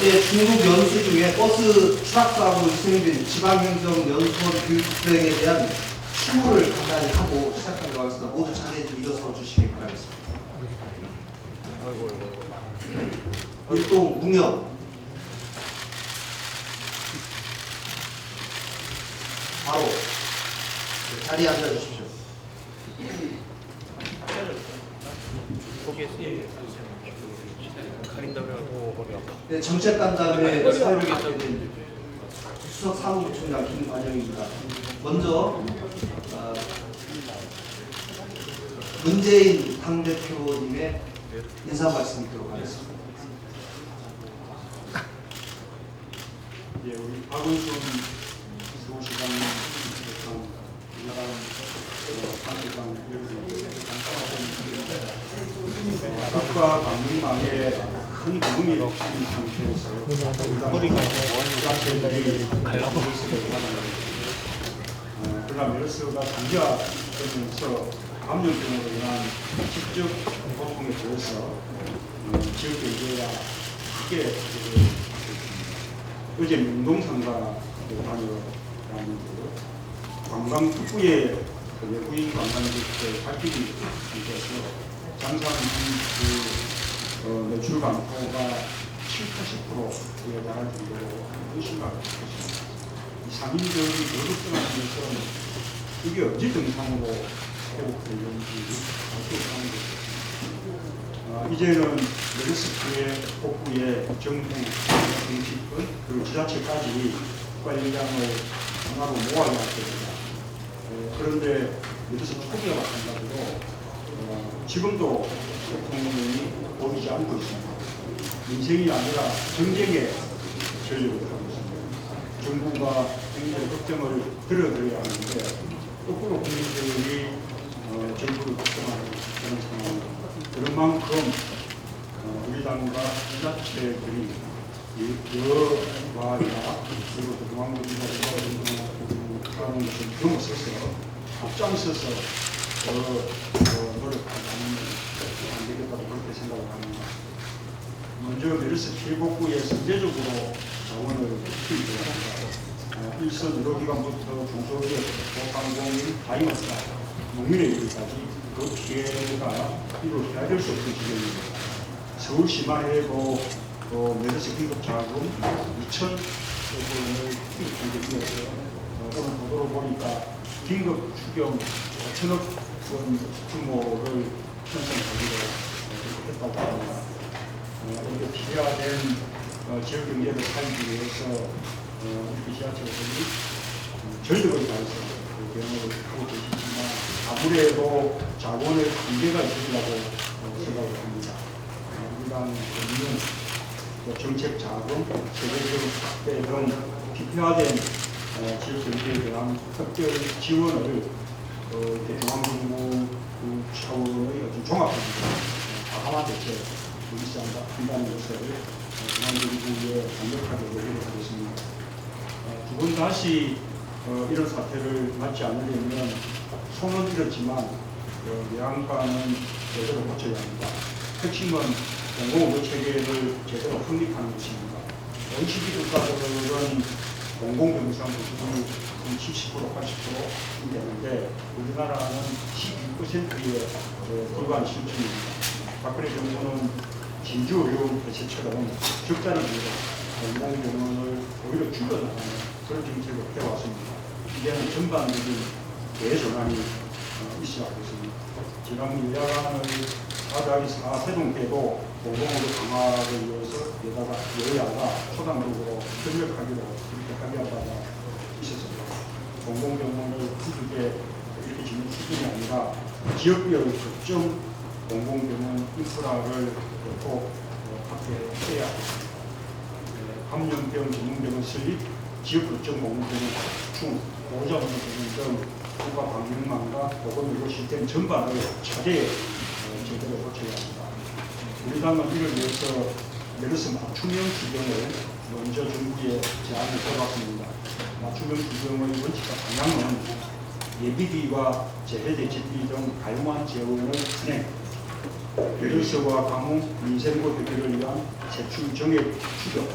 어제 중국 연수 중에 버스 추락 사고로 희생된 지방행정연수원 교육부행에 대한 추모를 간단히 하고 시작하도록 하겠습니다. 모두 자리에 좀 일어서 주시기 바라겠습니다. 일동 웅영 바로 자리에 앉아주십시오. 네, 정책간담회 사회를 맡게 된 수석 사무부총장 김관영입니다. 먼저 문재인 당대표님의 인사 말씀 드리도록 하겠습니다. 예, 우리 박은순 서울시장님, 나라는 한국당 국가 방문망에 큰 도움이 없는 상태에서 지자체들이 그러나 메르스가 장기화되면서 감염병으로 인한 직접 고통에 대해서 지역 경제가 크게 어제 명동상가를 다녀왔는데요. 관광 특구에 외국인 관광객들 발길이 있어서 장사하는 매출 감소가 7~80%에 달할 정도로 의심받고 있습니다. 이 상인들이 교육생활하면서 이게 언제 정상으로 회복되는지 알 수 없다는 것입니다. 이제는 메르스의 복구에 정부, 정치권, 그리고 지자체까지 관련장을 하나로 모아야 할 겁니다. 그런데 메르스 초기와 마찬가지로 지금도 대통령이 보이지 않고 있습니다. 민생이 아니라 정쟁에 전력을 하고 있습니다. 정부가 행정 걱정을 들어드려야 하는데 거꾸로 국민들이 정부를 걱정하는 그런 상황입니다. 그런 만큼 우리 당과 지자체들이 여와이나 그리고 중앙정부가 하는 것을 넘어서서 앞장서서 노력하면 안 되겠다고 그렇게 생각을 합니다. 먼저 메르스 피해 복구에 선제적으로 자원을 투입합니다. 일선 의료기관부터 중소기업, 소상공인, 다이마스가 농민에 이르기까지 그 피해가 이루어져야 될 수 없는 지경입니다. 서울시만 해도 메르스 긴급자금 2,000억 원을 투입한 게 있어서 오늘 보도로 보니까 긴급 추경 5천억 원 규모를 편성하기로 했다고 합니다. 이렇게 피해화된 지역 경제를 살리기 위해서 우리 지자체들이 전력을 다해서 대응을 하고 계시지만 아무래도 자본의 한계가 있으리라고 생각을 합니다. 우리랑 정책 자금, 세계적 확대 등 피폐화된 지역 경제에 대한 특별 지원을 중앙정부 차원의 어떤 종합적인 과감한 대책을 한다는 것을 중앙정부에 강력하게 요구하겠습니다. 두 번 다시 이런 사태를 맞지 않으려면 손은 잃었지만 외양간은 제대로 고쳐야 합니다. 핵심은 공공의료 체계를 제대로 확립하는 것입니다. OECD 국가들은 공공병상 비중이 70%, 80% 되는데 우리나라는 12%에 불과한 실정입니다. 박근혜 정부는 진주의료 대체처럼 적자를 내고 건강병원을 오히려 줄여나가는 그런 정책을 해왔습니다. 이제는 전반적인 대전환이 있어야 하겠습니다. 지난 여야간을 4+4 때도 공공의료 강화를 위해서 여야가 초당적으로 협력하기로 그렇게 합의하다가 있었습니다. 공공병원을 구축에 이렇게 짓는 수준이 아니라 지역별 특정 공공병원 인프라를 꼭 확대해야 합니다. 감염병 전문병원 설립, 지역 특정 공공병원 확충, 보호자병원 등 국가 방역망과 보건의료 시스템 전반을 차제에 제대로 고쳐야 합니다. 우리 당은 이를 위해서 메르스 맞춤형 규정을 먼저 정부에 제안을 해봤습니다. 맞춤형 규정의 원칙과 방향은 예비비와 재해대책비 등 다양한 재원을 진행, 메르스와 가뭄, 민생고 해결을 위한 세출 정액 추적,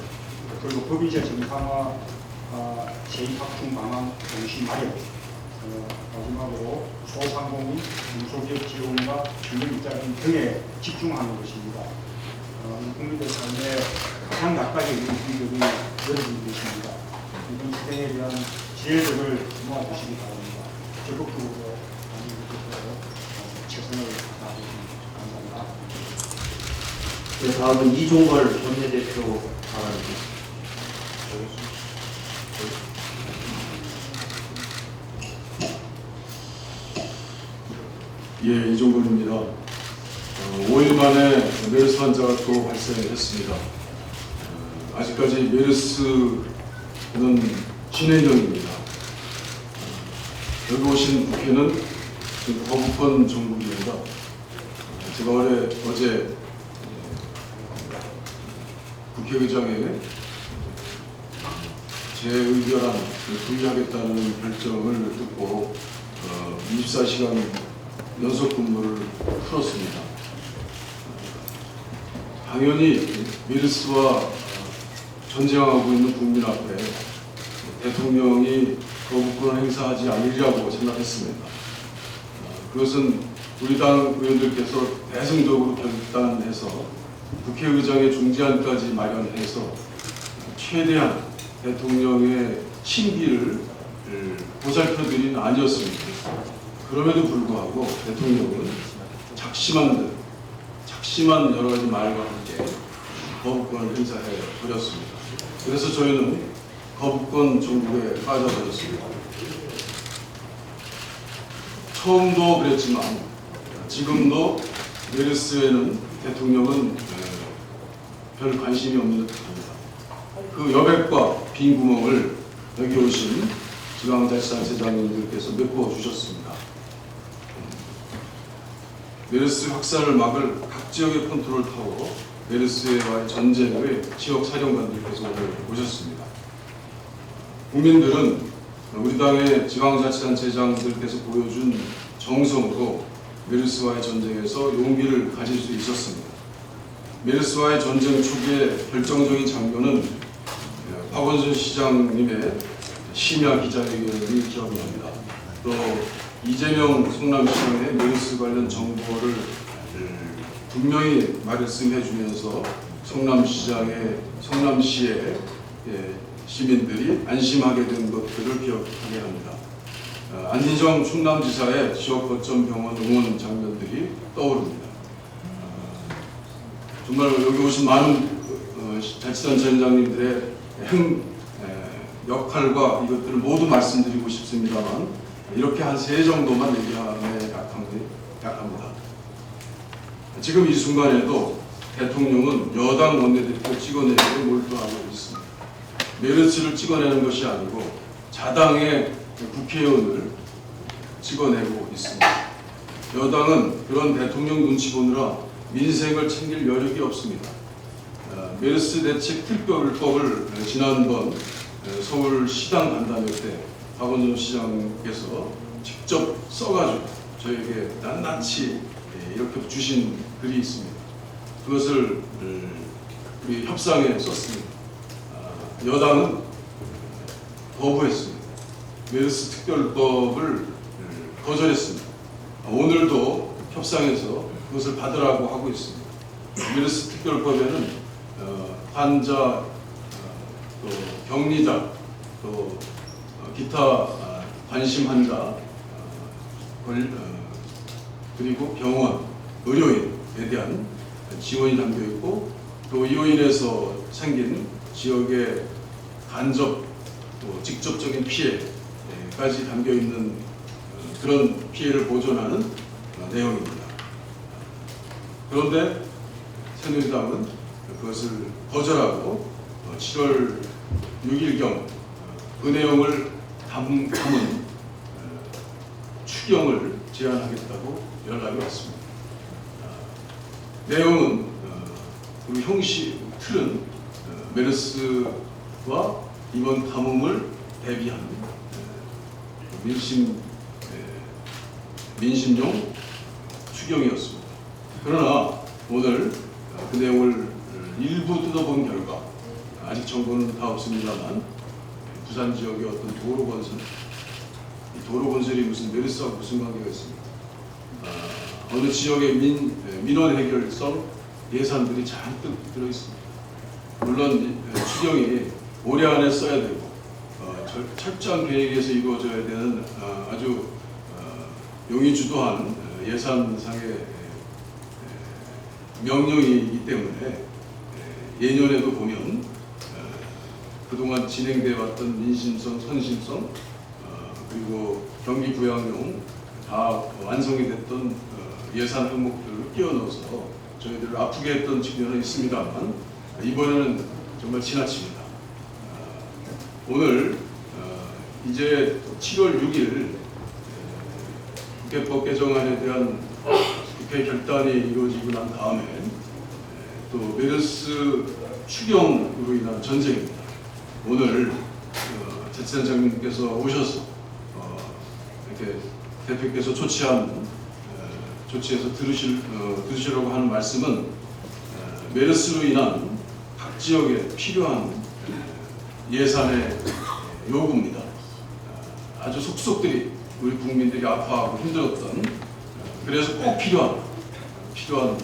그리고 법인세 정상화 제2확충 방안 동시 마련, 마지막으로 소상공인, 중소기업 지원과 주민 일자리 등에 집중하는 것입니다. 국민들 삶에 가장 가까이 있는 분들이 여러분이 계십니다. 이번 시대에 대한 지혜들을 모아주시기 바랍니다. 적극적으로 최선을 다하겠습니다. 감사합니다. 네, 다음은 이종걸 원내대표 발언입니다. 예, 이종근입니다. 5일 만에 메르스 환자가 또 발생했습니다. 아직까지 메르스는 진행형입니다. 여기 오신 국회는 거부권 정국입니다. 제가 어제 국회의장에게 재의결안 부의하겠다는 결정을 듣고 24시간 연속 근무를 풀었습니다. 당연히 메르스와 전쟁하고 있는 국민 앞에 대통령이 거부권을 행사하지 않으리라고 생각했습니다. 그것은 우리 당 의원들께서 대승적으로 결단해서 국회의장의 중재안까지 마련해서 최대한 대통령의 심기를 보살펴드린 아니었습니다. 그럼에도 불구하고 대통령은 작심한 여러 가지 말과 함께 거부권을 행사해 버렸습니다. 그래서 저희는 거부권 정국에 빠져버렸습니다. 처음도 그랬지만 지금도 메르스에는 대통령은 별 관심이 없는 듯합니다. 그 여백과 빈 구멍을 여기 오신 지방자치단체장님들께서 메꿔주셨습니다. 메르스 확산을 막을 각 지역의 컨트롤 타워 메르스와의 전쟁의 지역 사령관들께서 오늘 오셨습니다. 국민들은 우리 당의 지방자치단체장들께서 보여준 정성으로 메르스와의 전쟁에서 용기를 가질 수 있었습니다. 메르스와의 전쟁 초기의 결정적인 장면은 박원순 시장님의 심야 기자회견이 기억이 납니다. 또 이재명 성남시장의 메르스 관련 정보를 분명히 말씀해 주면서 성남시의 시민들이 안심하게 된 것들을 기억하게 합니다. 안희정 충남지사의 지역 거점 병원 응원 장면들이 떠오릅니다. 정말 여기 오신 많은 자치단체장님들의 역할과 이것들을 모두 말씀드리고 싶습니다만 이렇게 한 3 정도만 얘기하면 약합니다. 지금 이 순간에도 대통령은 여당 원내대표 찍어내기에 몰두하고 있습니다. 메르스를 찍어내는 것이 아니고 자당의 국회의원을 찍어내고 있습니다. 여당은 그런 대통령 눈치 보느라 민생을 챙길 여력이 없습니다. 메르스 대책 특별법을 지난번 서울시당 간담회 때 박원순 시장께서 직접 써가지고 저에게 낱낱이 이렇게 주신 글이 있습니다. 그것을 우리 협상에 썼습니다. 여당은 거부했습니다. 메르스 특별법을 거절했습니다. 오늘도 협상에서 그것을 받으라고 하고 있습니다. 메르스 특별법에는 환자, 또 격리자, 또 기타 관심 환자, 그리고 병원, 의료인에 대한 지원이 담겨 있고 또 이로 인해서 생긴 지역의 간접 또 직접적인 피해까지 담겨 있는 그런 피해를 보존하는 내용입니다. 그런데 새누리당은 그것을 거절하고 7월 6일경 그 내용을 담은 추경을 제안하겠다고 연락이 왔습니다. 내용은 그리고 형식 틀은 메르스와 이번 가뭄을 대비한 민심용 추경이었습니다. 그러나 오늘 그 내용을 일부 뜯어본 결과 아직 정보는 다 없습니다만 부산 지역의 어떤 도로 건설, 이 도로 건설이 무슨 메르스하고 무슨 관계가 있습니까? 어느 지역의 민원 해결성 예산들이 잔뜩 들어 있습니다. 물론 추경이 올해 안에 써야 되고 철저한 계획에서 이루어져야 되는 아주 용의주도한 예산상의 명령이기 때문에 예년에도 보면 그동안 진행되어 왔던 민심성, 선심성 그리고 경기 부양용 다 완성이 됐던 예산 항목들을 끼워 넣어서 저희들을 아프게 했던 측면은 있습니다만 이번에는 정말 지나칩니다. 오늘 이제 7월 6일 국회법 개정안에 대한 국회 결단이 이루어지고 난 다음에 또 메르스 추경으로 인한 전쟁입니다. 오늘 제 센터장님께서 오셔서 이렇게 대표께서 조치해서 들으시려고 하는 말씀은 메르스로 인한 각 지역에 필요한 예산의 요구입니다. 아주 속속들이 우리 국민들이 아파하고 힘들었던 그래서 꼭 필요한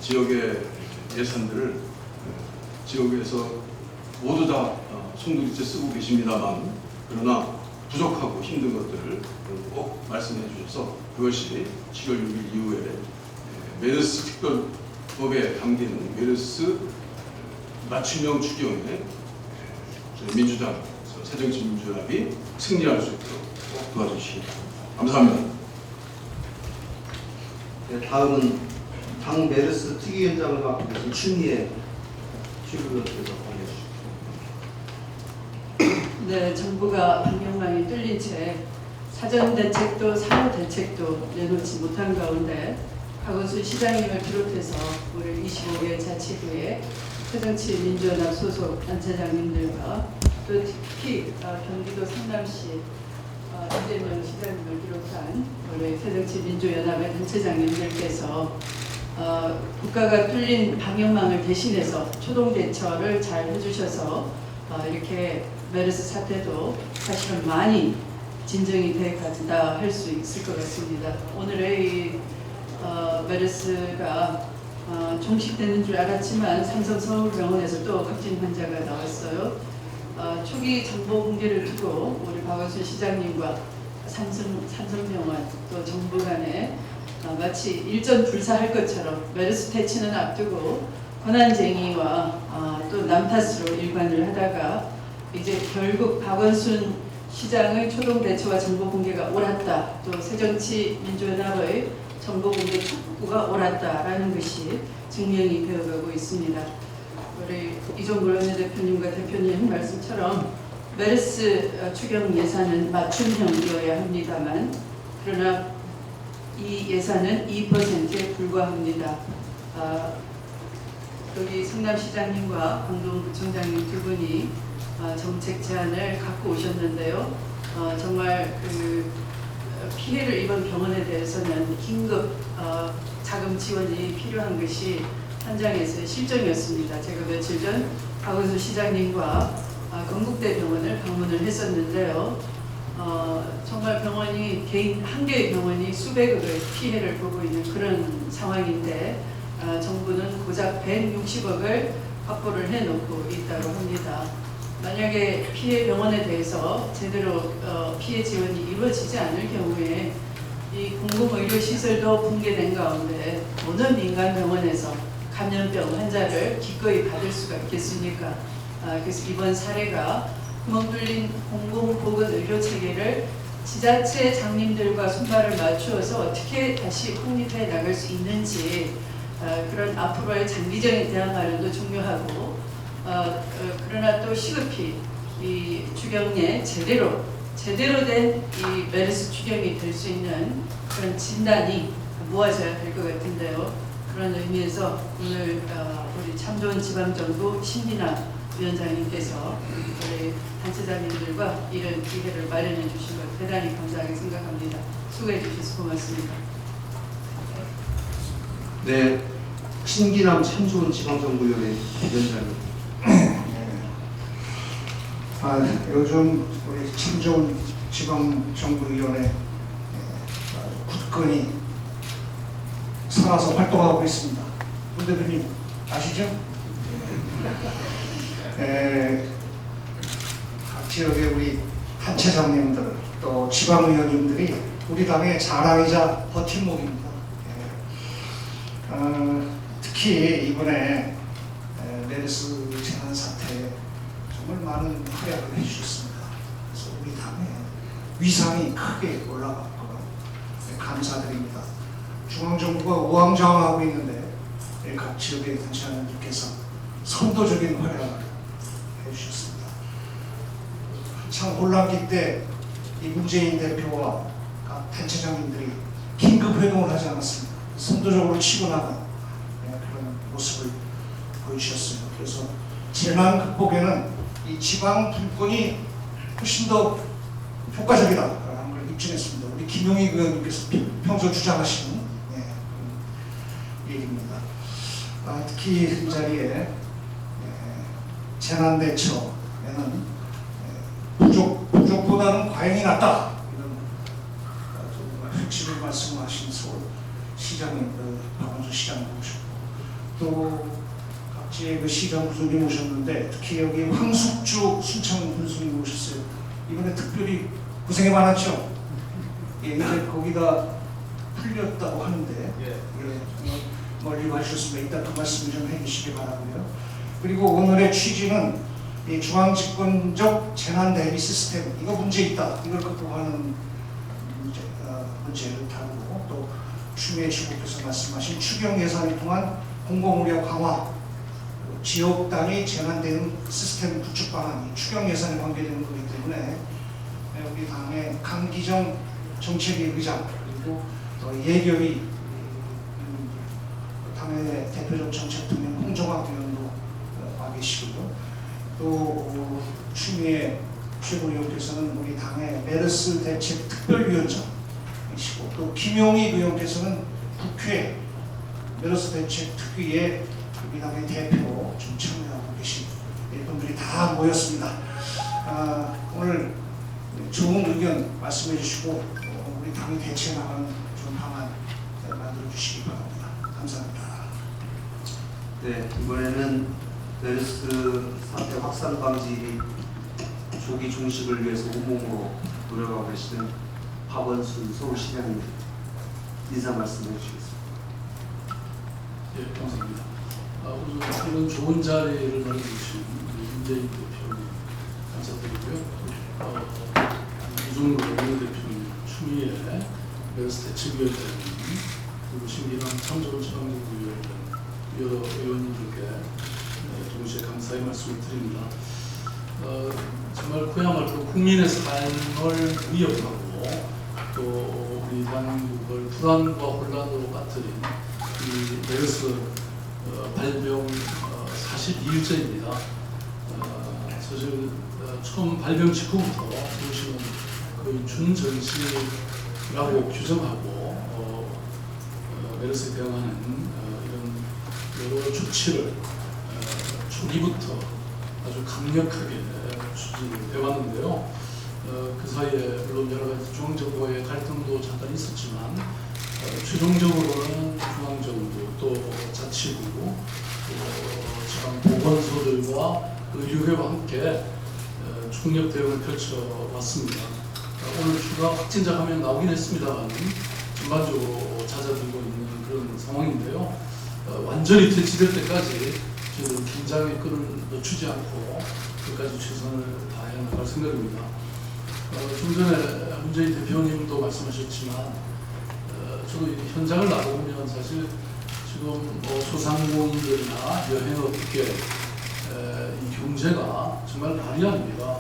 지역의 예산들을 지역에서 모두 다 손들이째 쓰고 계십니다만 그러나 부족하고 힘든 것들을 꼭 말씀해 주셔서 그것이 7월 6일 이후에 메르스 특별법에 담기는 메르스 맞춤형 추경에 민주당, 새정치민주연합이 승리할 수 있도록 꼭 도와주시기 바랍니다. 감사합니다. 네, 다음은 당 메르스 특위위원장을 맡고 계신 추미애 최고위원께서 관여해 주십니다. 네, 정부가 방역망이 뚫린 채 사전 대책도 사후 대책도 내놓지 못한 가운데 박원순 시장님을 비롯해서 우리 25개 자치구의 새정치민주연합 소속 단체장님들과 또 특히 경기도 성남시 이재명 시장님을 비롯한 우리 새정치민주연합의 단체장님들께서 국가가 뚫린 방역망을 대신해서 초동대처를 잘 해주셔서 이렇게 메르스 사태도 사실은 많이 진정이 돼 간다 할 수 있을 것 같습니다. 오늘의 이 메르스가 종식되는 줄 알았지만 삼성 서울병원에서 또 확진 환자가 나왔어요. 초기 정보 공개를 두고 우리 박원순 시장님과 삼성병원 또 정부 간에 마치 일전 불사할 것처럼 메르스 퇴치는 앞두고 권한쟁의와 또 남탓으로 일관을 하다가 이제 결국 박원순 시장의 초동대처와 정보공개가 옳았다, 또 새정치민주연합의 정보공개 촉구가 옳았다라는 것이 증명이 되어가고 있습니다. 우리 이종걸 원내대표님과 대표님 말씀처럼 메르스 추경 예산은 맞춤형이어야 합니다만 그러나 이 예산은 2%에 불과합니다. 여기 성남시장님과 광동구청장님 두 분이 정책 제안을 갖고 오셨는데요. 정말 그 피해를 입은 병원에 대해서는 긴급 자금 지원이 필요한 것이 현장에서의 실정이었습니다. 제가 며칠 전 박원순 시장님과 건국대병원을 방문을 했었는데요. 정말 병원이 한 개의 병원이 수백억의 피해를 보고 있는 그런 상황인데 정부는 고작 160억을 확보를 해놓고 있다고 합니다. 만약에 피해 병원에 대해서 제대로 피해 지원이 이루어지지 않을 경우에 이 공공의료시설도 붕괴된 가운데 어느 민간 병원에서 감염병 환자를 기꺼이 받을 수가 있겠습니까? 그래서 이번 사례가 구멍 뚫린 공공보건의료체계를 지자체 장님들과 손발을 맞추어서 어떻게 다시 확립해 나갈 수 있는지 그런 앞으로의 장기적인 대안 마련도 중요하고 그러나 또 시급히 이 추경에 제대로 된 이 메르스 추경이 될 수 있는 그런 진단이 모아져야 될 것 같은데요. 그런 의미에서 오늘 우리 참 좋은 지방정부 신민아 위원장님께서 우리 단체장님들과 이런 기회를 마련해 주신 것 대단히 감사하게 생각합니다. 수고해 주셔서 고맙습니다. 네, 신기남 참 좋은 지방정부위원회 위원장님. 요즘 우리 김정은 지방정부위원회 굳건히 살아서 활동하고 있습니다. 문 대표님 아시죠? 각 지역의 우리 단체장님들 또 지방의원님들이 우리 당의 자랑이자 버팀목입니다. 특히 이번에 메르스 재난 사태에 정말 많은 활약을 해주셨습니다. 그래서 우리 당의 위상이 크게 올라갔고 감사드립니다. 중앙정부가 우왕좌왕하고 있는데 각 지역의 단체장님께서 선도적인 활약을 해주셨습니다. 한창 혼란기 때 이 문재인 대표와 각 단체장님들이 긴급 회동을 하지 않았습니다. 선도적으로 치고 나간 그런 모습을 보여주셨어요. 그래서 재난 극복에는 이 지방 분권이 훨씬 더 효과적이다라는 걸 입증했습니다. 우리 김용희 의원님께서 평소 주장하시는 얘기입니다. 특히 이 자리에 재난대처에는 부족보다는 과잉이 낫다 이런 핵심을 말씀하신 서울 시장님, 박원순 시장님 오셨고 또 각지의 그 시장 군수님 오셨는데 특히 여기 황숙주 순창 군수님 오셨어요. 이번에 특별히 고생이 많았죠. 이제 거기다 풀렸다고 하는데 멀리 와주셨으면 이따 그 말씀 좀 해주시기 바라고요. 그리고 오늘의 취지는 이 중앙집권적 재난 대비 시스템 이거 문제 있다 이걸 극복하는 문제를 다루고 또 추미애 지국께서 말씀하신 추경 예산을 통한 공공의료 강화 지역 단위 재난 대응 시스템 구축 방안이 추경 예산에 관계되는 거기 때문에 우리 당의 강기정 정책위 의장 그리고 예결위 당의 대표적 정책통령 홍종학 의원도 와 계시고요. 또 추미애 최고위원께서는 우리 당의 메르스 대책 특별위원장이시고 또 김용희 의원께서는 국회 메르스 대책 특위에 우리 당의 대표로 좀 참여하고 계신 분들이 다 모였습니다. 오늘 좋은 의견 말씀해 주시고 우리 당이 대체 나가는 좋은 방안 만들어 주시기 바랍니다. 감사합니다. 네, 이번에는 메르스 사태 확산 방지 조기 종식을 위해서 온몸으로 노력하고 계시는 박원순 서울시장님 인사 말씀해 주시겠습니다. 예, 감사합니다. 우선 이런 좋은 자리를 마련해주신 문재인 대표님 감사드리고요. 이종로 원내대표님, 추미애 메르스 대책위원장님, 그리고 신기남 참조원 지방정부위원장 여러 의원님들께 동시에 감사의 말씀을 드립니다. 정말 그야말로 국민의 삶을 위협하고 또 우리 대한민국을 불안과 혼란으로 빠뜨린 이 메르스 발병 42일째입니다. 사실 처음 발병 직후부터 보시면 거의 준전시라고 규정하고 메르스에 대응하는 이런 여러 조치를 초기부터 아주 강력하게 추진해 왔는데요. 그 사이에 물론 여러 가지 중앙정부와의 갈등도 잠깐 있었지만 최종적으로는 중앙정부 또 자치구 또 지방 보건소들과 의료회와 함께 총력 대응을 펼쳐왔습니다. 오늘 추가 확진자 가면 나오긴 했습니다만 전반적으로 잦아들고 있는 그런 상황인데요. 완전히 퇴치될 때까지 저희는 긴장의 끈을 놓치지 않고 끝까지 최선을 다해 나갈 생각입니다. 좀 전에 문재인 대표님도 말씀하셨지만 저도 현장을 나가보면 사실 지금 소상공인들이나 여행업계 이 경제가 정말 말이 아닙니다.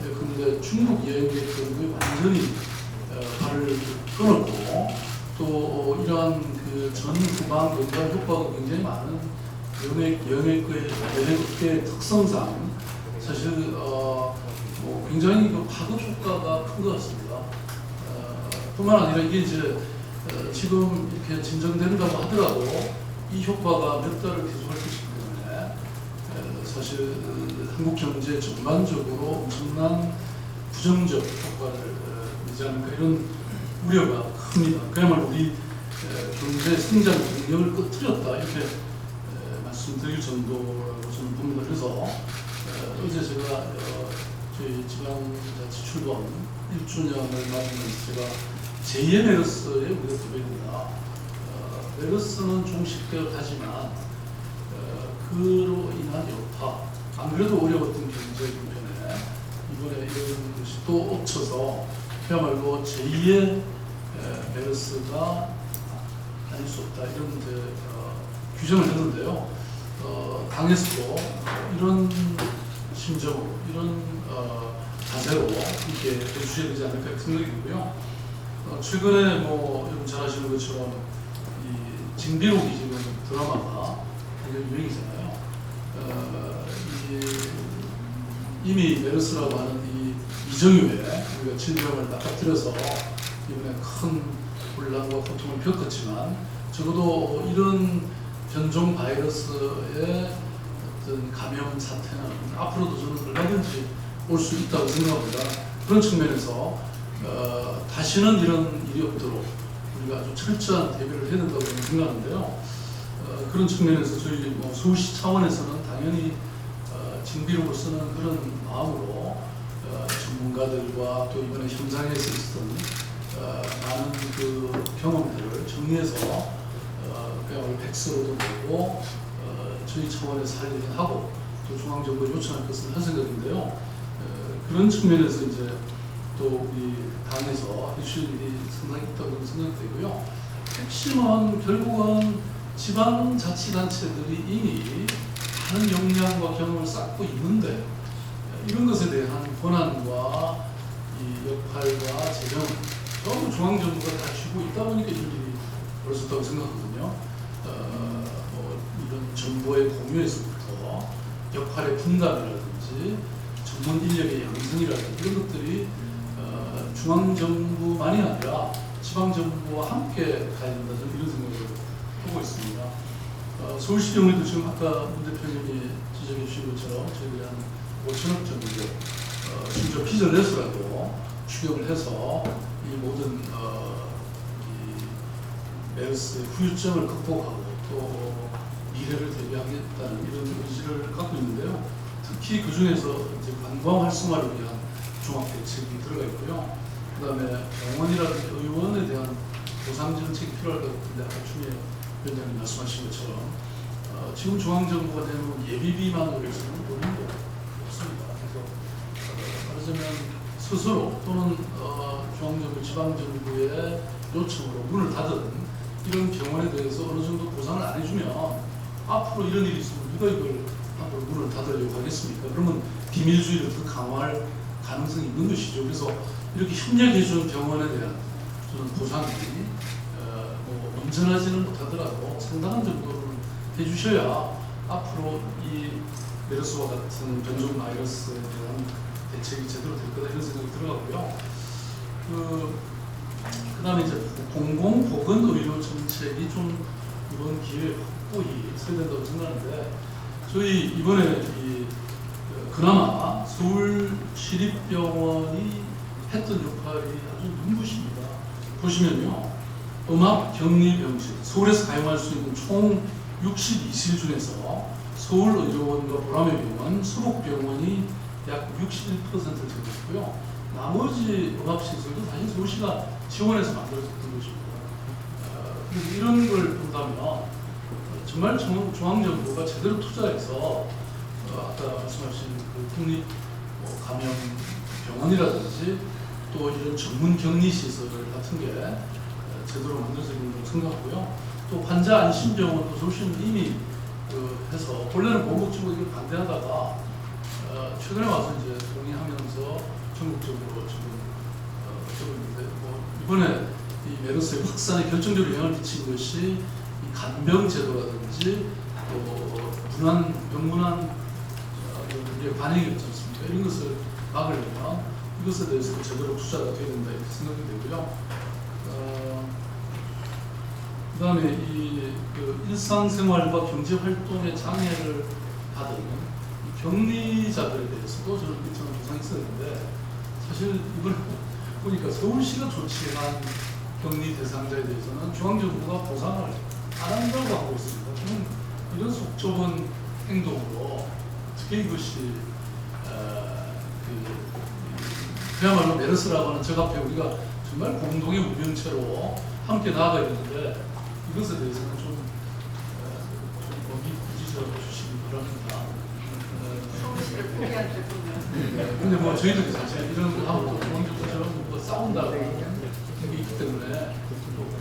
그런데 중국 여행객들이 완전히 발을 끊었고 또 이러한 그 전후방 연관 효과가 굉장히 많은 여행업계의 특성상 사실 굉장히 그 파급 효과가 큰 것 같습니다. 뿐만 아니라 이게 이제 지금 이렇게 진정된다고 하더라도 이 효과가 몇 달을 계속할 것이기 때문에 사실 한국 경제 전반적으로 엄청난 부정적 효과를 내지 않을까 이런 우려가 큽니다. 그야말로 우리 경제 성장 동력을 끄트렸다 이렇게 말씀드릴 정도라고 저는 봅니다. 그래서 어제 제가 저희 지방자치 출범 1주년을 맞으면서 제가 제2의 메르스에 우리가 들어있습니다. 메르스는 종식되었하지만 그로 인한 여파, 안 그래도 어려웠던 경제 형편에 이번에 이런 것이 또 엎쳐서 그야말로 제2의 메르스가 아닐 수 없다 이런 규정을 했는데요. 당에서도 이런 심정으로 이런 자세로 이렇게 해주셔야 되지 않을까 생각이 들고요. 최근에 뭐 여러분 잘 아시는 것처럼 이 징비록이 지금 드라마가 굉장히 유행이잖아요. 이미 메르스라고 하는 이 이정유에 우리가 질병을 낚아뜨려서 이번에 큰 혼란과 고통을 겪었지만 적어도 이런 변종 바이러스의 어떤 감염 사태는 앞으로도 저는 얼마든지 올 수 있다고 생각합니다. 그런 측면에서 다시는 이런 일이 없도록 우리가 아주 철저한 대비를 해야 된다고 저는 생각하는데요. 그런 측면에서 저희 뭐 서울시 차원에서는 당연히 징비록을 쓰는 그런 마음으로 전문가들과 또 이번에 현장에서 있었던 많은 그 경험들을 정리해서 그야말로 백서로도 내고 저희 차원에서 할 일은 하고 또 중앙정부에 요청할 것은 할 생각인데요. 그런 측면에서 이제 또 우리 당에서 해주실 일이 상당히 있다고 생각이 되고요. 핵심은 결국은 지방자치단체들이 이미 많은 역량과 경험을 쌓고 있는데 이런 것에 대한 권한과 이 역할과 재정 전부 중앙정부가 다 쥐고 있다 보니까 이런 일이 벌어졌다고 생각하거든요. 뭐 이런 정보의 공유에서부터 역할의 분담이라든지 전문 인력의 양성이라든지 이런 것들이 중앙정부만이 아니라 지방정부와 함께 가야 된다 저는 이런 생각을 하고 있습니다. 서울시 경우에도 지금 아까 문 대표님이 지적해 주신 것처럼 저희들이 한 5천억 정도 심지어 빚을 내서라도 추경을 해서 이 모든 이 메르스의 후유증을 극복하고 또 미래를 대비하겠다는 이런 의지를 갖고 있는데요. 특히 그 중에서 이제 관광 활성화를 위한 종합 대책이 들어가 있고요. 그다음에 병원이라든지 의원에 대한 보상 정책이 필요할 것 같은데 아까 추미애 위원장님 말씀하신 것처럼 지금 중앙정부가 내놓은 예비비만으로 해서는 의미가 없습니다. 그래서 말하자면 스스로 또는 중앙정부, 지방정부의 요청으로 문을 닫은 이런 병원에 대해서 어느 정도 보상을 안 해주면 앞으로 이런 일이 있으면 누가 이걸 앞으로 문을 닫으려고 하겠습니까? 그러면 비밀주의를 더 강화할 가능성이 있는 것이죠. 그래서 이렇게 협력해주는 병원에 대한 저는 보상이 뭐 온전하지는 못하더라도 상당한 정도를 해주셔야 앞으로 이 메르스와 같은 변종 바이러스에 대한 대책이 제대로 될 거다 이런 생각이 들어가고요. 그다음에 이제 공공보건의료 정책이 좀 이번 기회에 확고히 있어야 된다고 생각하는데 저희 이번에 그나마 서울시립병원이 했던 역할이 아주 눈부십니다. 보시면요. 음압격리병실, 서울에서 가용할 수 있는 총 62실 중에서 서울의료원과 보라매병원, 수록병원이 약 61%를 차지했고요. 나머지 음압시설도 사실 서울시가 지원해서 만들어졌던 것입니다. 그래서 이런 걸 본다면 정말 중앙정부가 제대로 투자해서 아까 말씀하신 그 국립 감염 병원이라든지 또 이런 전문 격리 시설 같은 게 제대로 만들어지는 걸 생각하고요. 또 환자 안심병원도 서울시는 이미 해서 원래는 보건복지부 이걸 반대하다가 최근에 와서 이제 동의하면서 전국적으로 지금 하고 있는데 이번에 이 메르스의 확산에 결정적으로 영향을 미친 것이 이 간병 제도라든지 또 명문한 관행이 있지 않습니까? 이런 것을 막으려면 이것에 대해서 제대로 투자가 되어야 된다 이렇게 생각이 되고요. 그다음에 그 일상생활과 경제활동에 장애를 받은 격리자들에 대해서도 저는 일정한 조사가 있었는데 사실 이번에 보니까 서울시가 조치한 격리 대상자에 대해서는 중앙정부가 보상을 안 한다고 하고 있습니다. 저는 이런 속좁은 행동으로 어떻게 이것이 그야말로 메르스라고 하는 적 앞에 우리가 정말 공동의 운명체로 함께 나아가야 되는데 이것에 대해서는 좀 어디 부지셔 주시기 바랍니다. 서울시를 포기한 줄 보면. 근데 뭐 저희들이 사실 이런 거 하고 또 중앙정부처럼 뭐 싸운다고 하는 게 있기 때문에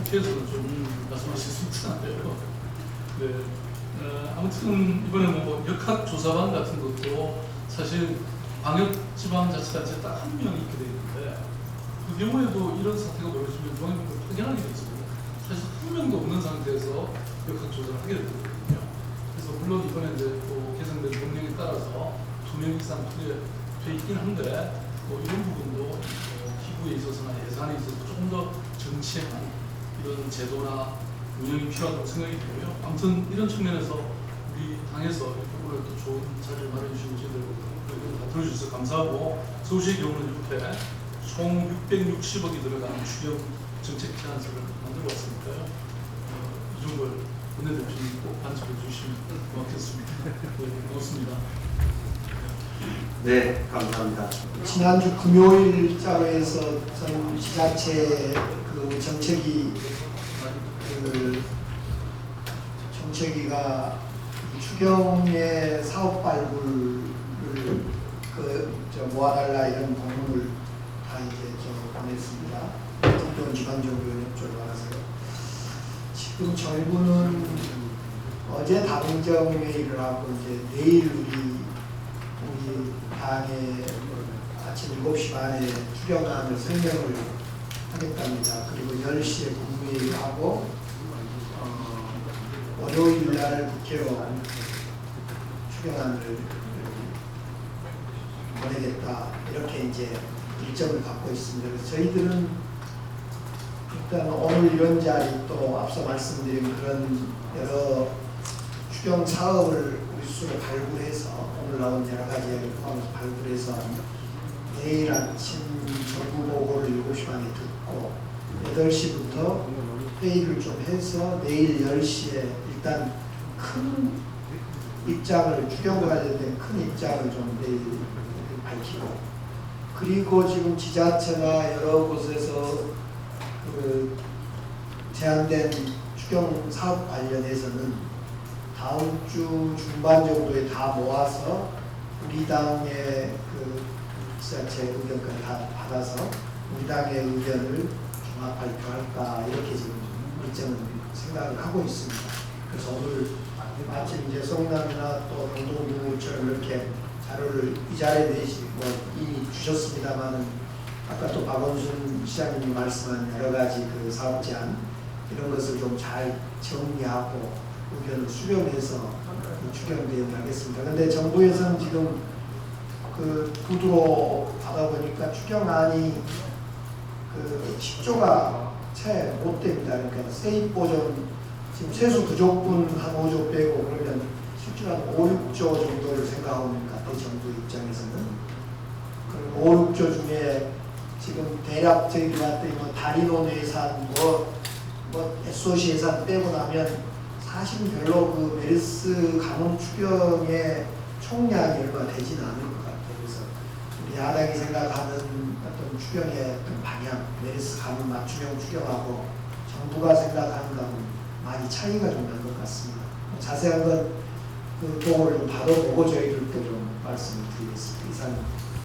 국회에서는 좀 말씀하실 수 있잖아요. 네. 아무튼 이번에 뭐 역학조사반 같은 것도 사실 방역지방자치단체 딱 한 명이 있게 되어 있는데 그 경우에도 이런 사태가 벌어지면 중앙정부를 파견하게 되어 있습니다. 사실 한 명도 없는 상태에서 역학조사를 하게 됐거든요. 그래서 물론 이번에 이제 또 개정된 법령에 따라서 2명 이상 투여돼 있긴 한데 뭐 이런 부분도 기부에 있어서나 예산에 있어서 조금 더 정치한 이런 제도나 운영이 필요하다고 생각이 들고요. 아무튼 이런 측면에서 우리 당에서 오늘 또 좋은 자리를 마련해 주신 저희들 다 들어주셔서 감사하고 서울시의 경우는 이렇게 총 660억이 들어가는 추경 정책 제안서를 만들어 왔으니까요. 이런 걸 원내대표님 꼭 반영해 주시면 고맙겠습니다. 네, 고맙습니다. 네, 감사합니다. 지난주 금요일자로 해서 전 지자체 그 정책위가 추경의 사업 발굴을 모아달라 이런 공문을 다 이제 보냈습니다. 국정 지방정부위원회 쪽으로 알아서요. 지금 정부는 어제 당정회의를 하고 이제 내일 우리 당에 아침 7시 반에 추경안을 설명을 하겠답니다. 그리고 10시에 국무회의를 하고 월요일 날 국회로 추경안을 보내겠다 이렇게 이제 일정을 갖고 있습니다. 그래서 저희들은 일단 오늘 이런 자리 또 앞서 말씀드린 그런 여러 추경 사업을 우리 스스로 발굴해서 오늘 나온 여러 가지를 포함해서 발굴해서 내일 아침 정부 보고를 7시 반에 듣고 8시부터 회의를 좀 해서 내일 10시에 일단 큰 입장을 추경과 관련된 큰 입장을 좀 내일 밝히고 그리고 지금 지자체나 여러 곳에서 그 제한된 추경 사업 관련해서는 다음 주 중반 정도에 다 모아서 우리 당의 그 지자체 의견까지 다 받아서 우리 당의 의견을 종합 발표할까 이렇게 지금 일정을 생각을 하고 있습니다. 그래서 오늘 마침 이제 성남이나 또 동동구처럼 이렇게 자료를 이 자리에 뭐 이미 주셨습니다만은 아까 또 박원순 시장님이 말씀한 여러 가지 그 사업 제안 이런 것을 좀 잘 정리하고 의견을 수렴해서 추경 대응을 하겠습니다. 그런데 정부에서는 지금 그 구두로 하다 보니까 추경안이 그 10조가 채 못 됩니다. 그러니까 세입 보전 지금 세수 부족분 한 5조 빼고 그러면 실제로 한 5, 6조 정도를 생각하고 있는 것 같아요. 정부 입장에서는. 그리고 5, 6조 중에 지금 대략 저희들이 봤더니 뭐 다리론 예산, 뭐 SOC 예산 빼고 나면 사실 별로 그 메르스 감염 추경의 총량이 얼마 되지는 않을 것 같아요. 그래서 우리 야당이 생각하는 어떤 추경의 어떤 방향, 메르스 감염 맞춤형 추경하고 정부가 생각하는 거하고 많이 차이가 좀 난 것 같습니다. 자세한 건 그 보고를 좀 받아보고 저희들도 좀 말씀을 드리겠습니다. 이상